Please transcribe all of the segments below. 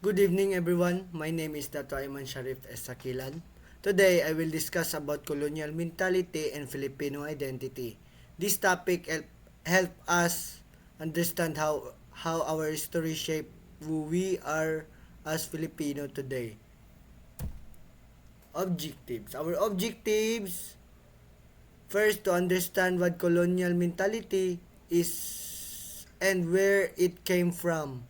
Good evening everyone. My name is Dato Ayman Sharif S. Sakilan. Today I will discuss about colonial mentality and Filipino identity. This topic help us understand how our history shaped who we are as Filipino today. Objectives. Our objectives first to understand what colonial mentality is and where it came from.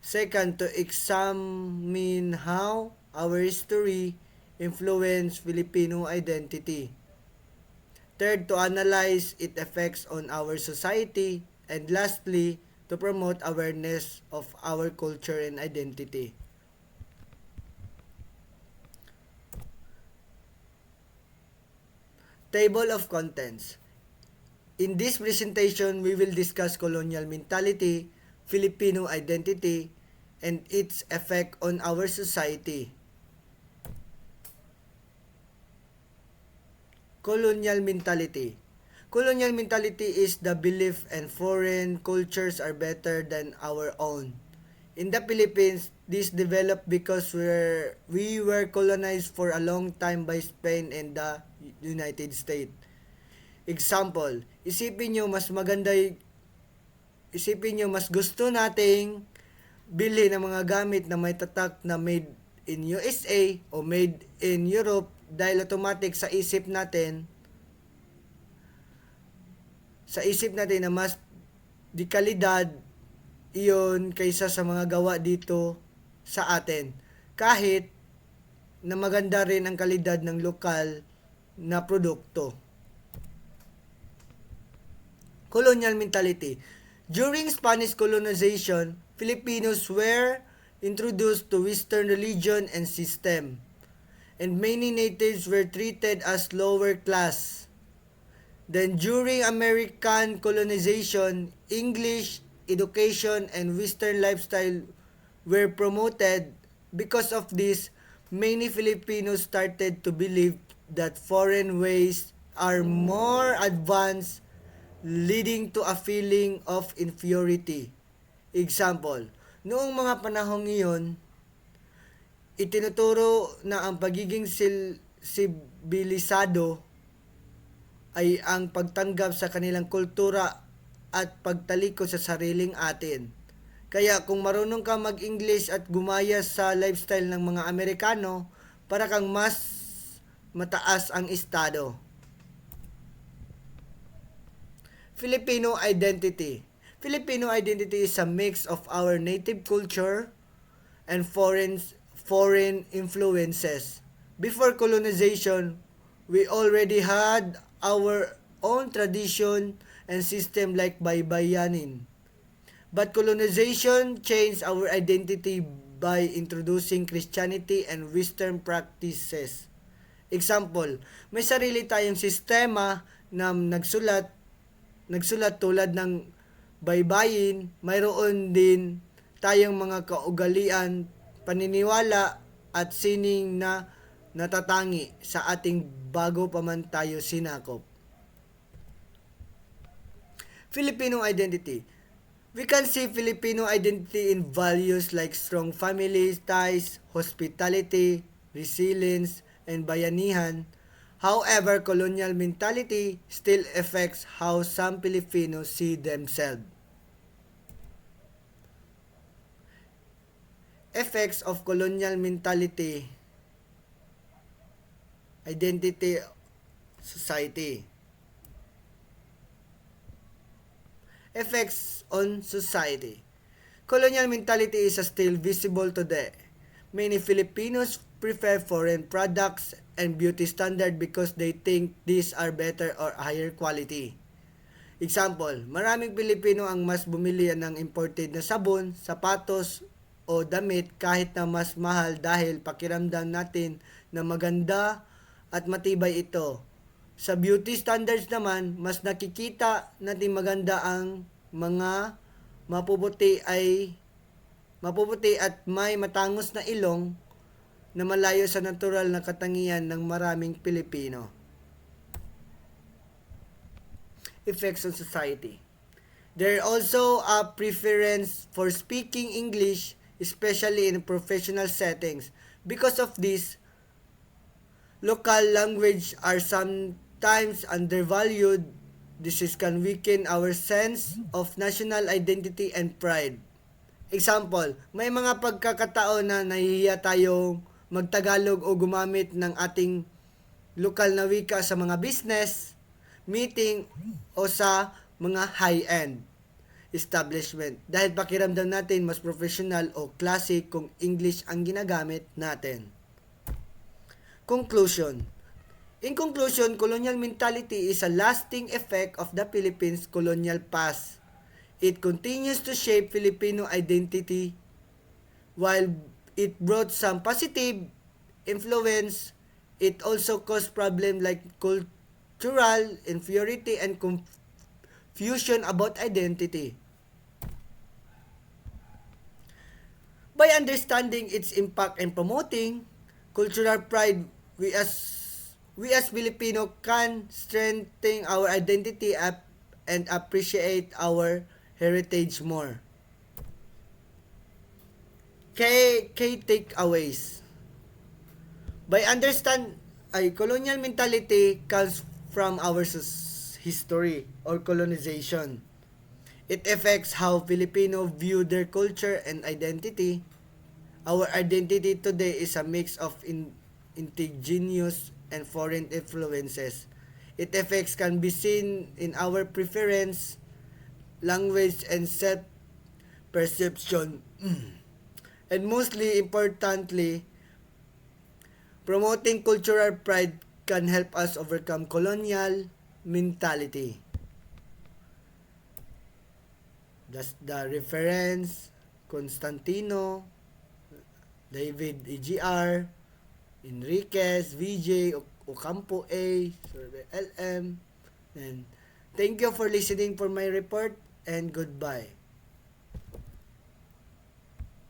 Second, to examine how our history influenced Filipino identity. Third, to analyze its effects on our society. And lastly, to promote awareness of our culture and identity. Table of Contents. In this presentation, we will discuss colonial mentality, Filipino identity, and its effect on our society. Colonial mentality. Colonial mentality is the belief and foreign cultures are better than our own. In the Philippines, this developed because we were colonized for a long time by Spain and the United States. Example, isipin nyo mas gusto nating bilhin ng mga gamit na may tatak na made in USA o made in Europe dahil automatic sa isip natin na mas di kalidad iyon kaysa sa mga gawa dito sa atin. Kahit na maganda rin ang kalidad ng lokal na produkto. Colonial mentality. During Spanish colonization, Filipinos were introduced to Western religion and system, and many natives were treated as lower class. Then during American colonization, English, education, and Western lifestyle were promoted. Because of this, many Filipinos started to believe that foreign ways are more advanced, leading to a feeling of inferiority. Example, noong mga panahong iyon, itinuturo na ang pagiging sibilisado ay ang pagtanggap sa kanilang kultura at pagtalikod sa sariling atin. Kaya kung marunong ka mag-English at gumaya sa lifestyle ng mga Amerikano, para kang mas mataas ang estado. Filipino identity. Filipino identity is a mix of our native culture and foreign influences. Before colonization, we already had our own tradition and system like baybayanin. But colonization changed our identity by introducing Christianity and Western practices. Example, may sarili tayong sistema na nagsulat tulad ng baybayin, mayroon din tayong mga kaugalian, paniniwala at sining na natatangi sa ating bago pa man tayo sinakop. Filipino identity. We can see Filipino identity in values like strong family ties, hospitality, resilience, and bayanihan. However, colonial mentality still affects how some Filipinos see themselves. Effects of colonial mentality, identity, society. Effects on society. Colonial mentality is still visible today. Many Filipinos prefer foreign products and beauty standard because they think these are better or higher quality. Example, maraming Pilipino ang mas bumili ng imported na sabon, sapatos, o damit kahit na mas mahal dahil pakiramdam natin na maganda at matibay ito. Sa beauty standards naman, mas nakikita natin maganda ang mga mapuputi at may matangos na ilong na malayo sa natural na katangian ng maraming Pilipino. Effects on society. There also a preference for speaking English especially in professional settings. Because of this, local language are sometimes undervalued. This is can weaken our sense of national identity and pride. Example, may mga pagkakataon na nahihiya tayong magtagalog o gumamit ng ating lokal na wika sa mga business, meeting, o sa mga high-end establishment. Dahil pakiramdam natin mas professional o classic kung English ang ginagamit natin. Conclusion. In conclusion, colonial mentality is a lasting effect of the Philippines' colonial past. It continues to shape Filipino identity. While it brought some positive influence, it also caused problems like cultural inferiority and confusion about identity. By understanding its impact and promoting cultural pride, we as Filipino can strengthen our identity up and appreciate our heritage more. Key takeaways. By understand colonial mentality comes from our history or colonization. It affects how Filipino view their culture and identity. Our identity today is a mix of indigenous and foreign influences. Its effects can be seen in our preference, language, and self-perception. And mostly importantly, promoting cultural pride can help us overcome colonial mentality. That's the reference, Constantino, David EGR, Enriquez, VJ, Ocampo A, Survey LM. And thank you for listening for my report and goodbye.